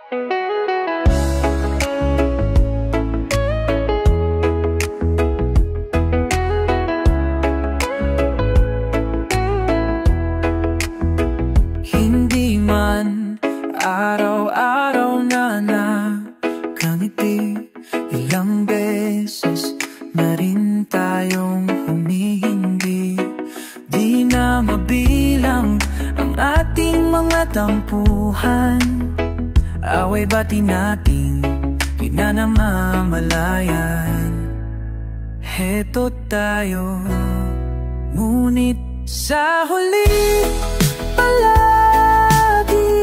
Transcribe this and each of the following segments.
Hindi man araw-araw na nakangiti, ilang beses na rin tayong humihindi. Di na mabilang ang ating mga tampuhan, away bati nating di na namamalayan. Heto tayo, ngunit sa huli palagi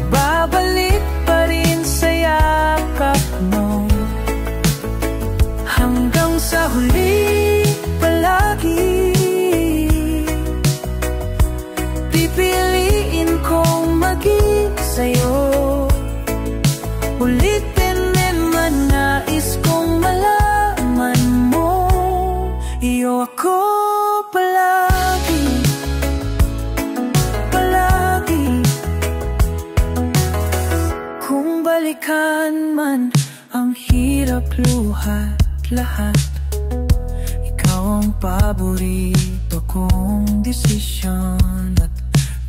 babalik pa rin sa yakap mo. Hanggang sa huli palagi pipiliin kong maging sa'yo. Ulitin din man nais kong malaman mo, iyo ako palagi, palagi. Kung balikan man ang hirap, luhat, lahat, ikaw ang paborito kong desisyon. At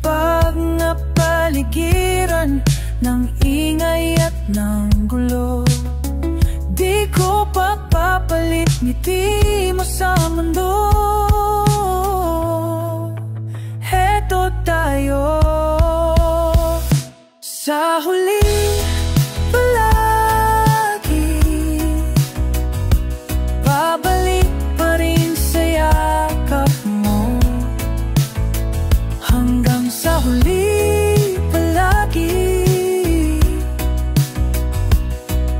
pag napaligiran ng ingay at ng gulo, di ko papapalit ngiti mo sa mundo. Heto tayo sa huli palagi, babalik pa rin sa yakap mo. Hanggang sa huli palagi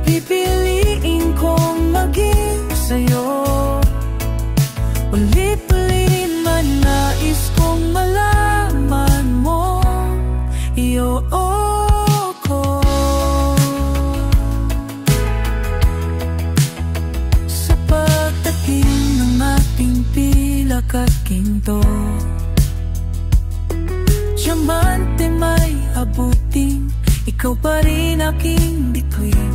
pipiliin kong maging sa'yo. Ulit-ulit man nais kong malaman mo, iyo ko. Sa pagdating ng ating pilak at ginto, diamante may abutin, ikaw pa rin aking bituin.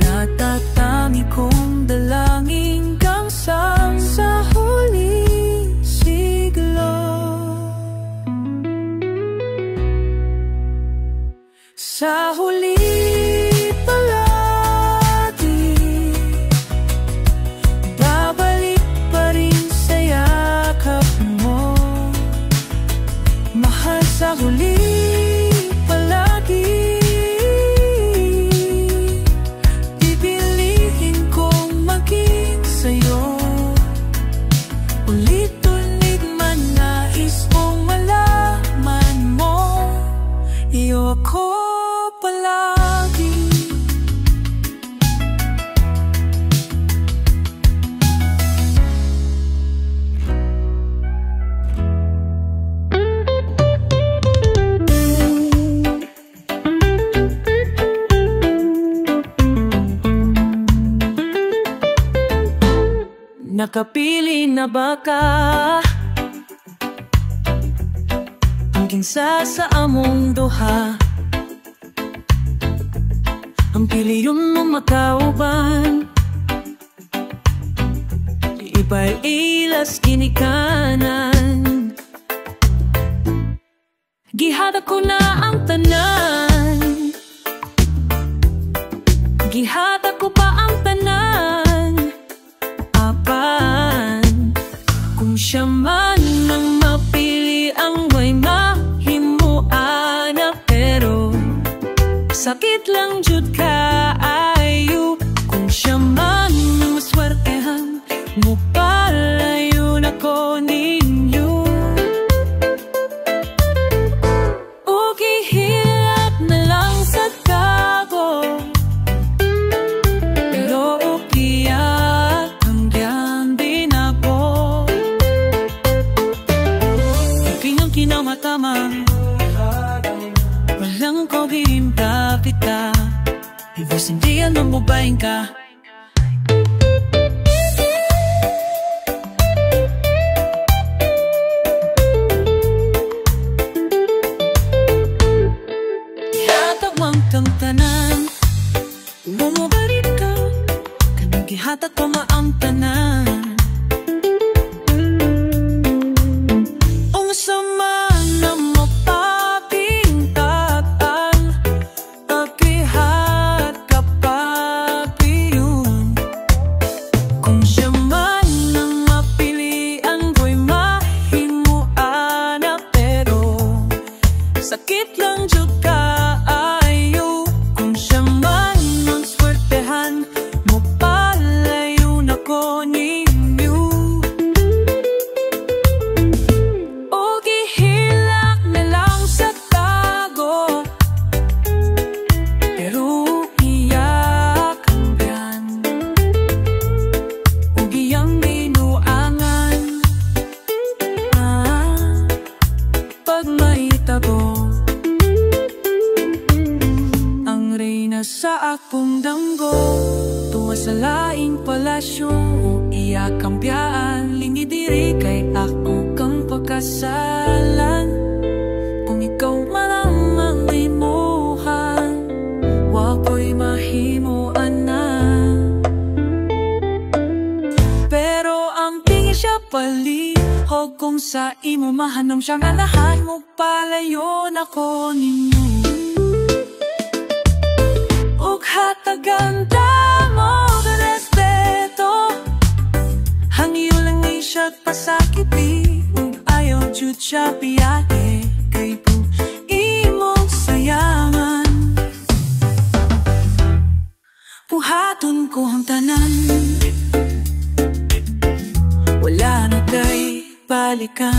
Natatangi kong dalangin hanggang sa huling siglo. Sa huli palagi babalik pa rin sa yakap mo. Mahal, sa huli palagi pipiliin kong maging sa'yo. Ulit-ulit man nais kong malaman mo, iyo ako palagi. Nakapili na ba ka hanggang sa among duha? Ang piliyon mo makauban, iba'y ilas ginikanan. Gihada ko na ang tanan, gihada ko pa ang tanan. Kung siya man ang mapili, ang way mahimuan na, pero sakit lang jud kaayo. Kung siya man ang maswertehan, mupalayo na ko ninyo. O gihilat na lang sa tago, pero ukiyak hanggang din ako. Kinamatama, walang ko himpapit ka, ibig hindi ano mo baing ka. lamang kang tanan. Umugarit ka, kanang gihatag pa maang tanan. Ang sama na mapapintaan, pakihat ka pa piyon. Kung siya man ang mapilian ko'y mahimuan na, pero sakit lang jud kaayo. Kung siya man ang swertehan mo, palayo na ko ninyo. O gihilak na lang sa tago, pero iyak ang biyan. O giyang binuangan, pag may tago. Ang reyna sa akong danggo, tuwa sa laing palasyo. Iyak ang biyaan, lingidiri kay ako kang pagkasalan. Kung ikaw man ang mangimuhan, wako'y mahimuan na. Pero ang tingin siya palihog, kung sa imo mahanam siyang anahan mo, palayo na ko ninyo. Ug hatagan mo ka respeto, hangyo lang ay siya pasakiti. Ug ayaw jud siya piyake, kay po imong sayangan. Puhaton ko ang tanan, wala na kay balikan.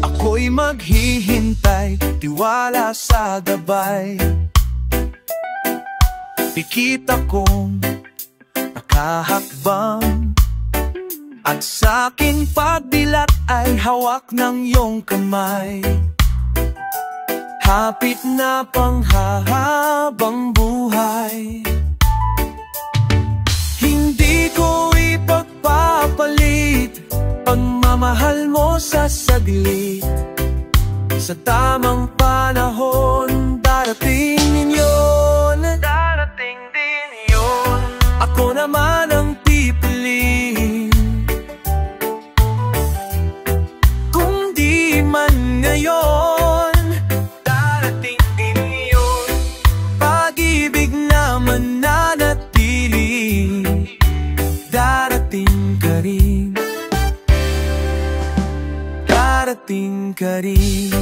Ako'y maghihintay, tiwala sa gabay. Pikit akong nakahakbang, at sa'king pagdilat ay hawak ng iyong kamay. Hapit na panghahabang buhay, hindi ko ipagpapalit pagmamahal mo sa saglit. Sa tamang panahon, darating din yun. Darating din yun. Ako naman ang pipiliin, kung di man ngayon, darating din yun. Pag-ibig na mananatili, darating ka rin. Darating ka rin.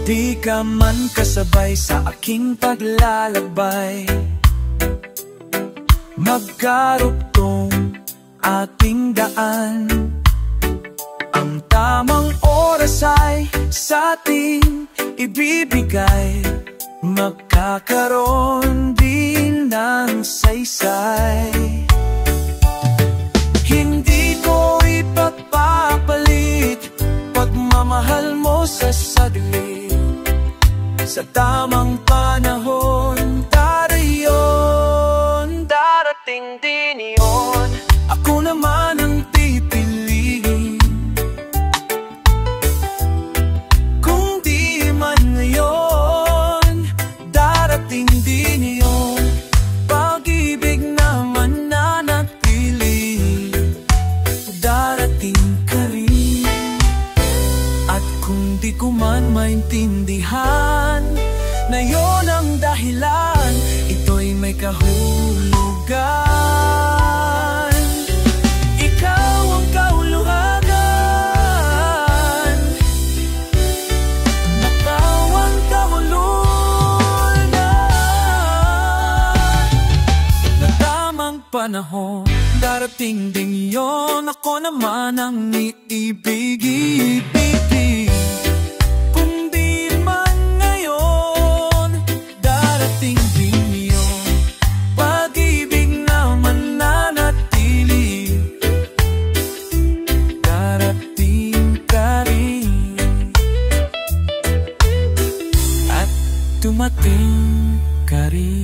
Di ka man kasabay sa aking paglalakbay, magkarugtong ating daan. Ang tamang oras ay sa ating ibibigay, magkakaroon din ng saysay. Hindi ko ipagpapalit pagmamahal mo sa saglit. Sa tamang panahon, darayon, darating din yun. Ako naman ang pipiliin, kung di man ngayon, darating din yun. Pag-ibig na mananatili, darating ka rin. At kung di ko man maintindihan na yun ang dahilan, ito'y may kahulugan. Darating din yon, ako naman ang iibig-ibig. Kung di man ngayon, darating din yon, pag-ibig na mananatili. Darating ka rin at dumating ka rin.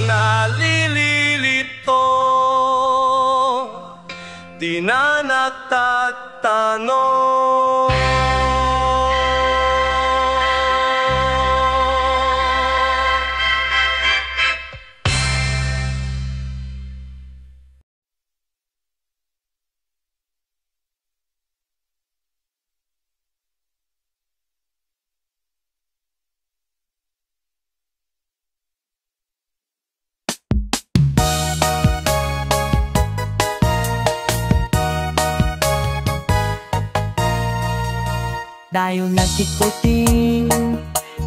Nalililito, di na nagtatanong. Tayo nagtikuting,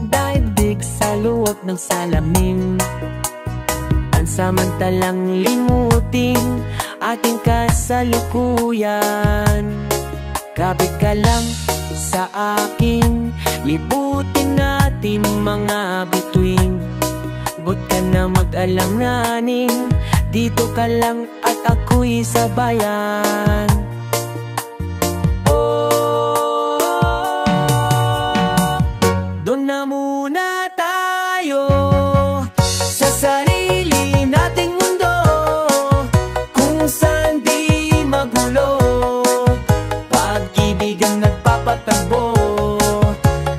daigdig sa luwag ng salamin. Pansamantalang limutin ating kasalukuyan. Kapit ka lang sa akin, libutin natin mga bituin. Huwag ka na mag-alanganin, dito ka lang at ako'y sabayan. Doon na muna tayo sa sarili nating mundo, kung saan di magulo, pag-ibig ang nagpapatagbo.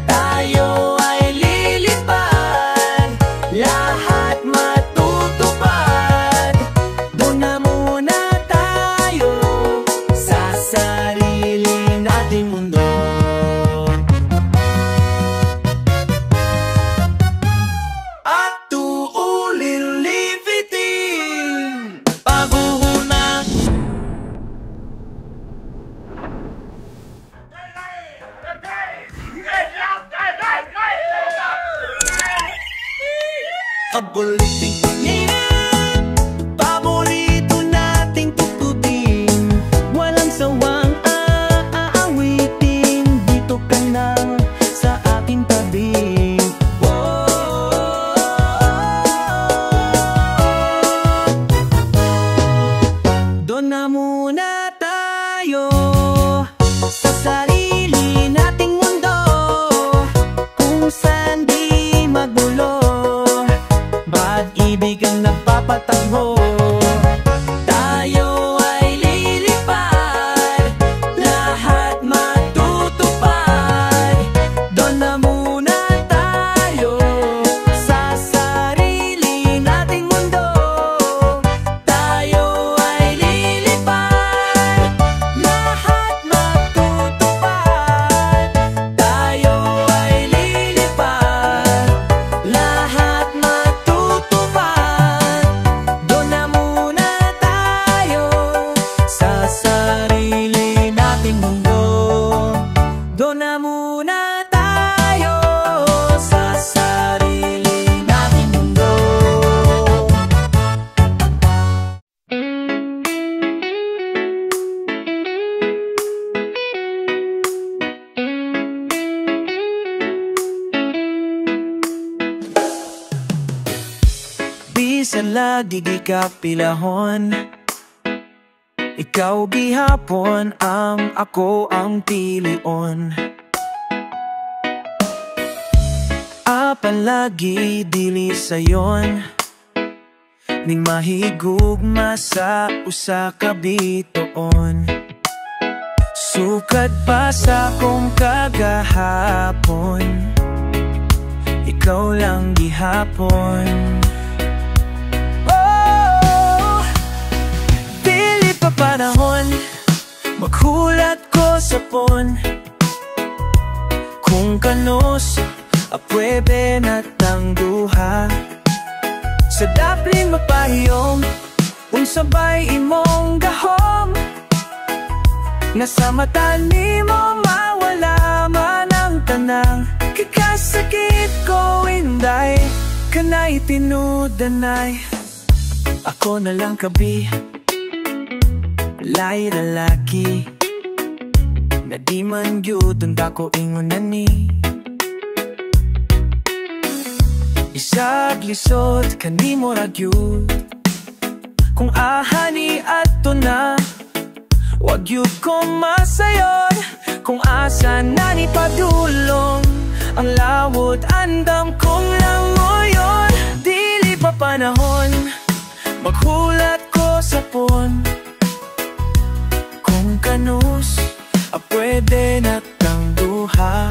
Tayo ay lilipad, lahat matutupad. Doon na muna tayo Kuliting pangyan, paborito nating tututin. Walang sawang aawitin, dito ka na sa aking tabi. Doon na muna tayo sa sarili nating mundo, kung saan di magulo, ba't ibig ang nagpapatakbo. Tayo ay lilipad, lahat matutupad. Doon na muna tayo sa sarili nating mundo, tayo ay lilipad, lahat matutupad. Tayo ay lilipad, lahat matutupad. Doon na muna tayo sa sarili nating mundo. Doon na muna tayo sa sarili nating mundo. Bisan lagi di ka pilahon, ikaw gihapon ang ako ang pilion. Apan lagi dili sayon, ning mahigugma sa usa ka bituon. Sukad pa sa kong kagahapon, ikaw lang gihapon. Dili pa panahon, maghulat ko sa pon, kung kanos apwede na tang duha. Sa daplin mapahiyom, unsabay imong gahom, nga sa mata nimo mawala man ang tanang. Kakasakit ko inday, kanay tinudanay. Ako na lang kabi, lay lalaki, na di man gyud ko ingon na ni. Isag lisod kanimo ra gyud, kung ahani ato na, wag yun ko masayon. Kung asa na ni padulong, ang lawod andam kong lang mo yun. Dili pa panahon, maghulat ko sa pon, kung kanus apwede na tang duha.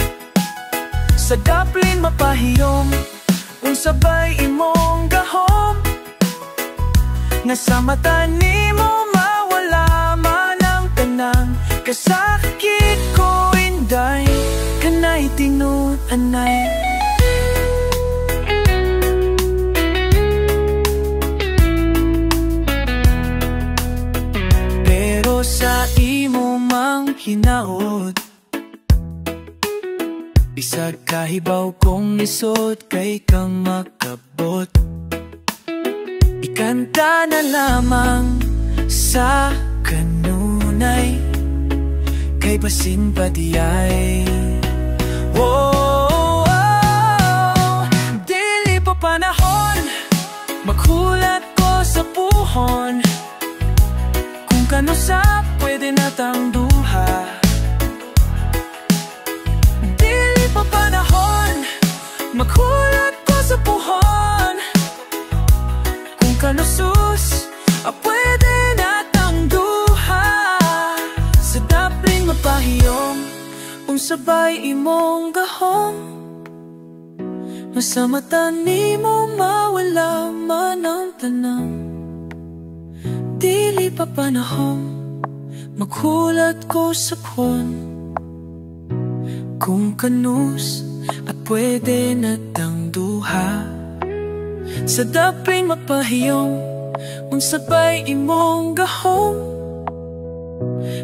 Sa daplin mapahiyom, unsabay imong gahom, nga sa mata nimo mawala man ang tanang. Kasakit ko inday, kanay tinuanay. Pero sa imo mang hinaot, bisag kahibaw kong isod kay kang makabot. Ikanta na lamang sa kanunay, kay basin pa diyay. Oh, dili pa panahon, maghulat ko sa puhon, kung kano sa pwede na tang duha. Dili pa panahon, maghulat ko sa puhon, kung kano sus pwede na tang duha. Sa daplin mapahiyom, unsabay imong gahom, nga sa mata nimo mawala man ang tanang. Dili pa panahon, maghulat ko sa puhon, kung kanus at pwede na tang duha. Sa daplin mapahiyom, unsabay imong gahom,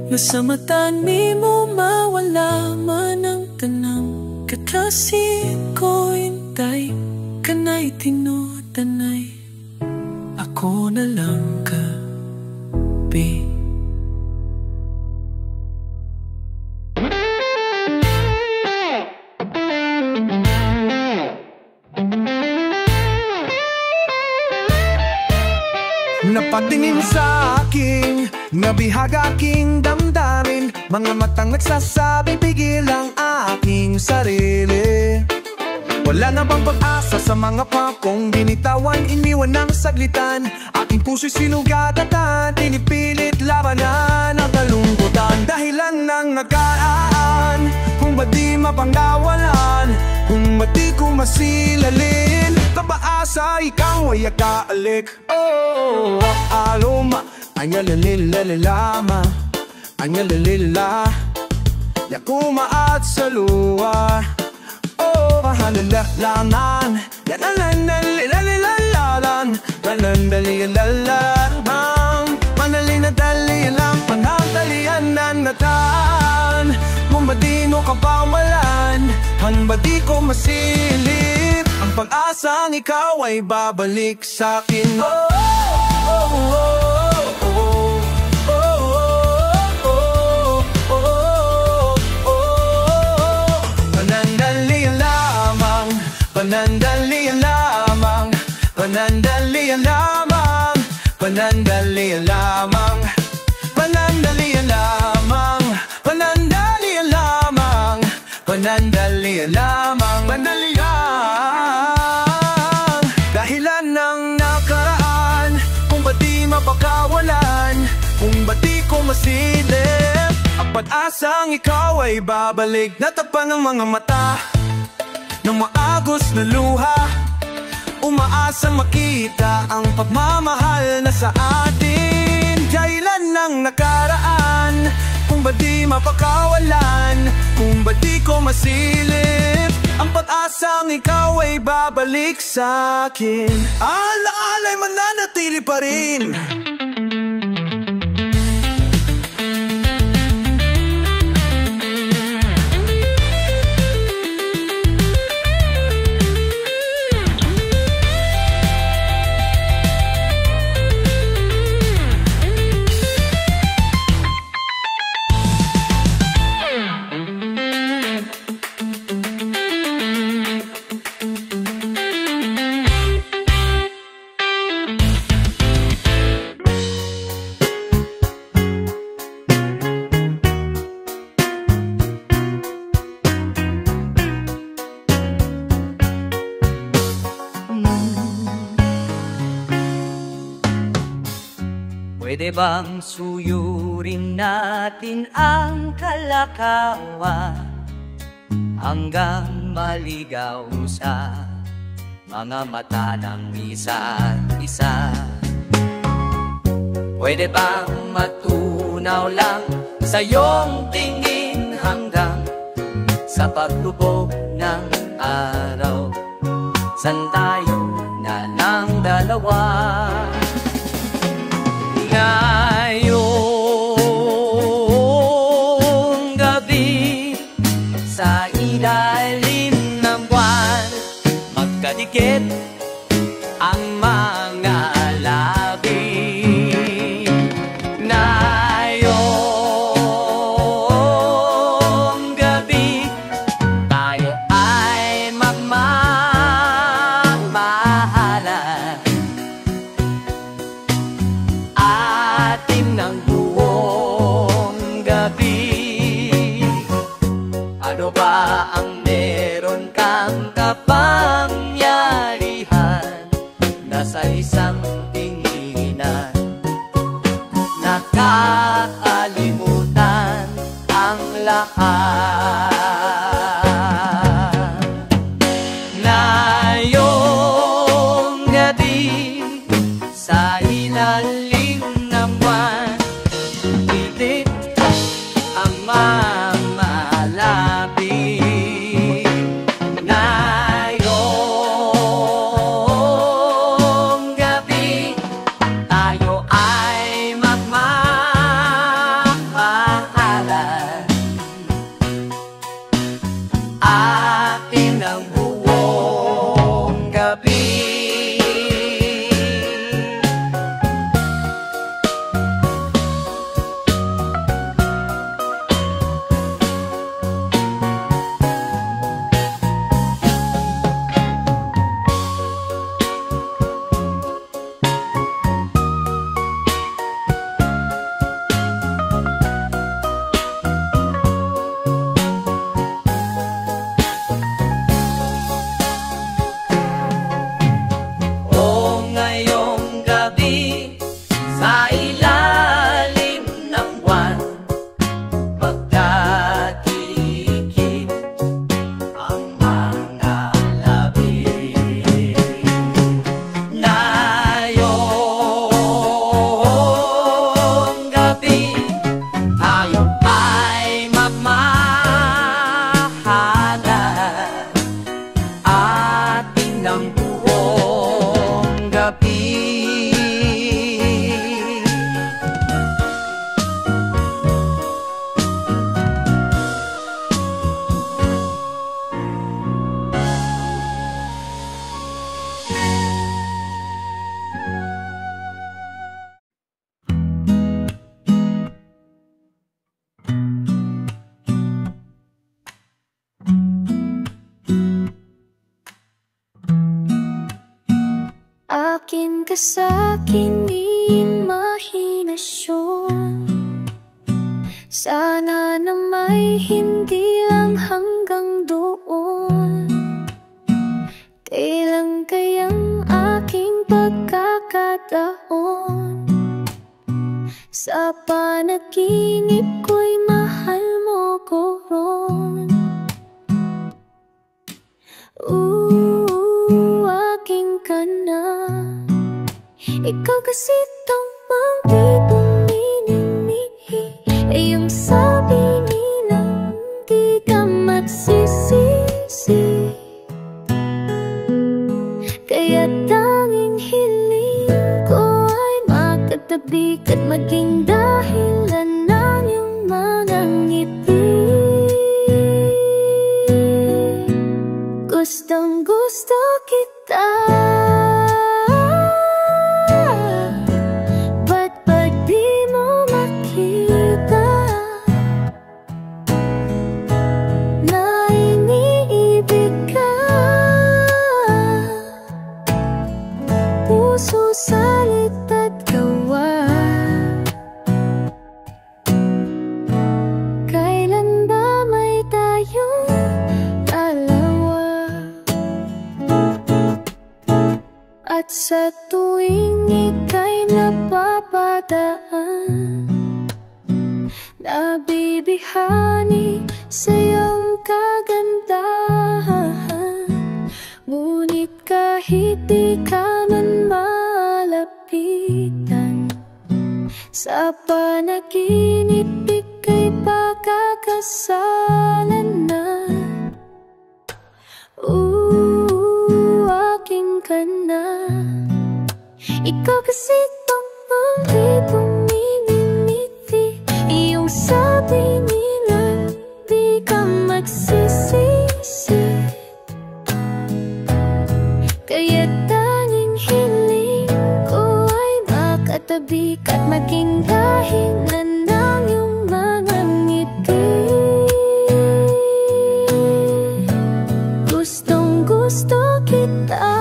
nga sa mata nimo mawala man ang tanang. Kakasin ko intay, kanay tinud pagitan ay ako na lang kape. Napatingin sa aking nabihag aking damdamin, mga matang nagsasabi pigil ang aking sarili. Wala na bang pag-asa sa mga pakong binitawan, iniwan ng saglitan. Aking puso'y sinugatan, pinipilit labanan ang kalungkutan. Dahilan ng nakaraan, kung ba't di mapanggawalan, kung ba't di ko masilalin. Kapaasa ikaw ay akaalik. Oh, aluma, anyalalilalama, anyalalila, yakuma at saluwa. Oh, mahalalalan, yanalalilalan, manandalilalan, manalinadalilan, panandalian na natan. Kung ba't di mo kapawalan, kung ba't di ko masilip, ang pag-asang ikaw ay babalik sa'kin. Oh, oh, oh, oh, oh, oh, oh. Panandalian lamang, panandalian lamang, panandalian lamang, panandalian lamang, panandalian lamang, panandalian lamang, panandalian lamang, panandalian. Dahilan ng nakaraan, kung ba't di mapakawalan, kung ba't di ko masilip, ang pag-asang ikaw ay babalik. Natakpan ng mga mata ng maagos na luha, umaasang makita ang pagmamahal na sa atin. Dahilan ng nakaraan, kung ba't di mapakawalan, kung ba't di ko masilip, ang pag-asang ikaw ay babalik sa'kin. Alaala'y mananatili pa rin. Pwede bang suyurin natin ang kalakawan hanggang maligaw sa mga mata ng isa't isa? Pwede bang matunaw lang sa iyong tingin hanggang sa paglubog ng araw? San tayo na ng dalawa? Ngayong gabi sa ilalim ng buwan, magkadikit ang mga labi. Ngayong gabi tayo ay magmamahalan, atin ng buong gabi. Ano ba ang meron kang kapangyarihan na sa isang tinginan nakakalimutan ang lahat? Ngayong gabi sa ilalim ng buwan, pilit ang mamalabi. Ngayong gabi tayo ay magmamahalan, sa'king imahinasyon. Sana na may hindi lang hanggang doon. Kailan kayang aking pagkakataon? Sa panaginip ko'y mahal mo ko ron. Aking ka na. Ikaw kasi tamang di buminimihi. Yung sabi nila di ka magsisisi. Kaya tanging hiling ko ay makatabi ka't maging dahilan ng iyong mga ngiti. Gustong gusto kita. At sa tuwing ika'y napapadaan, nabibihani sa iyong kagandahan. Ngunit kahit di ka man malapitan, sa panaginip ika'y pagkakasalan na. Aking ka na. Ikaw kasi tamang di buminimiti. Iyong sabi nila di ka magsisisi. Kaya tanging hiling ko ay makatabi ka't maging dahilan ng iyong mga ngiti. Gustong gusto kita.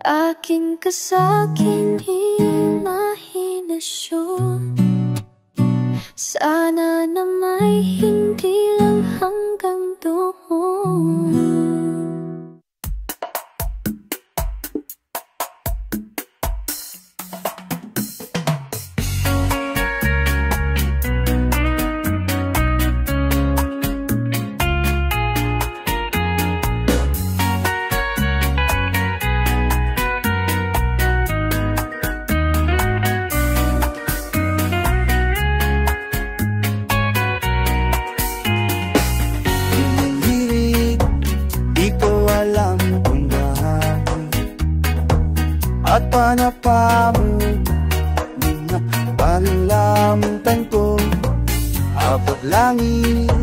Aking ka sa'king imahinasyon. Sana na may hindi lang hanggang doon. At panapamo na panlamtan ko, abot langit,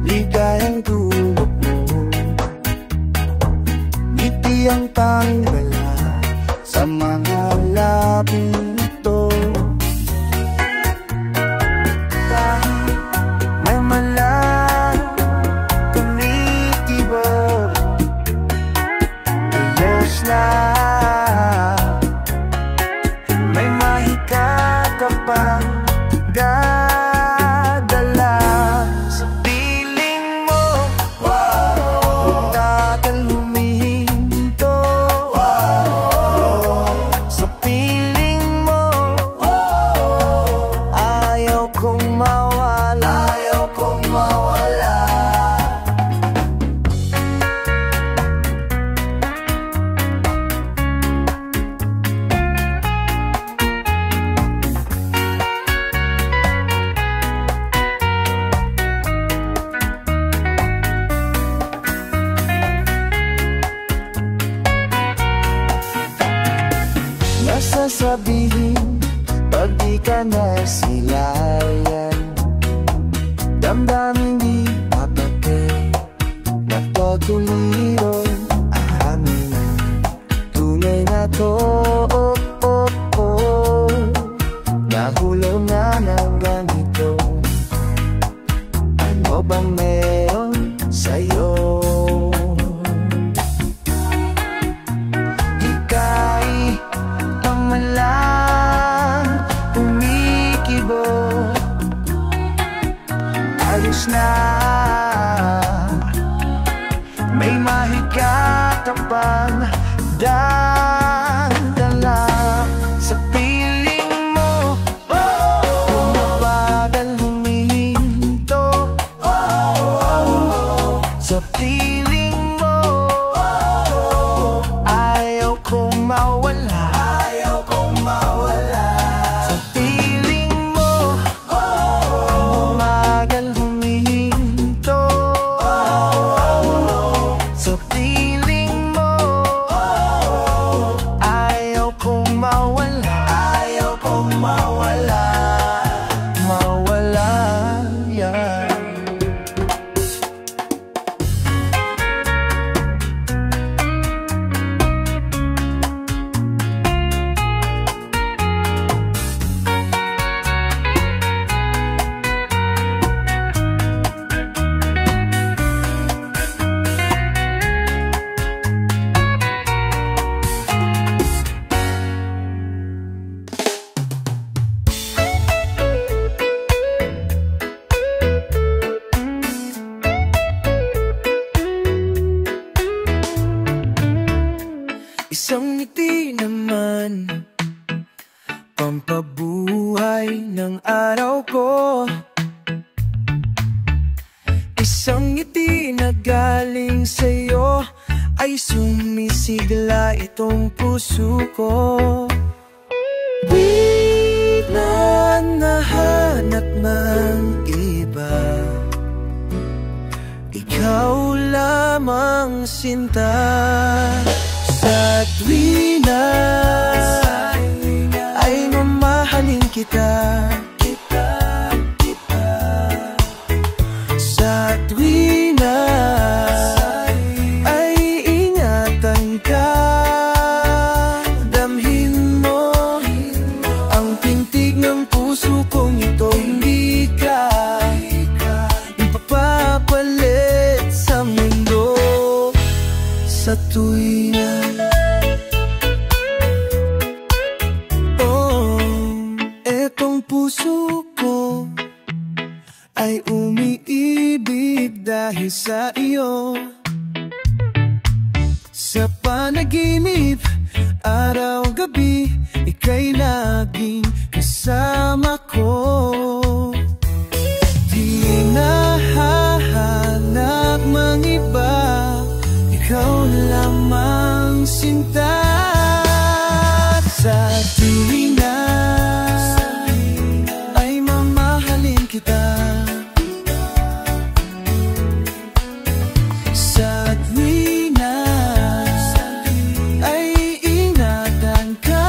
ligayang tulog mo. Ngiti ang tanggala sa mga labi nito. Kahit may malang kumitibo, ayos na. Dadalas kilos na may mahigatan pang dala sa piling mo. Mabagal humihinto sa piling mo. Ayaw kong mawala, ayaw kong mawala sa piling mo. Mabagal humihinto sa piling mo. Ayaw kong mawala, ayaw kong mawala, mawala yan. Isang ngiti naman, pampabuhay ng araw ko. Isang ngiti na galing sa'yo ay sumisigla itong puso ko. Di na nahanap ng iba, ikaw lamang sinta. Sa tuwina ay mamahalin kita. Sa tuwina ay ingatan ka. Damhin mo ang pintig ng puso kong ito. Hindi ka ipapapalit sa mundo. Sa tuwina puso ko ay umiibig dahil sa iyo. Sa panaginip, araw-gabi, ika'y laging kasama ko. Di nahahanap mang iba, ikaw lamang sinta. Sa tuwina ay mamahalin kita. Sa tuwina ay ingatan ka.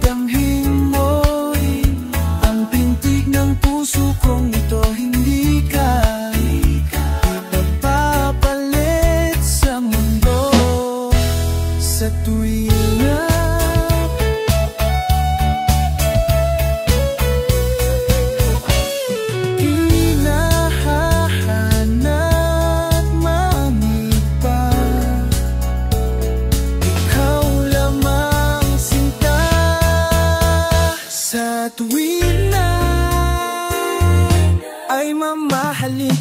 Damhin mo ang pintig ng puso kong ito. Hindi ka ipapapalit sa mundo. Sa tuwina ay mamahalin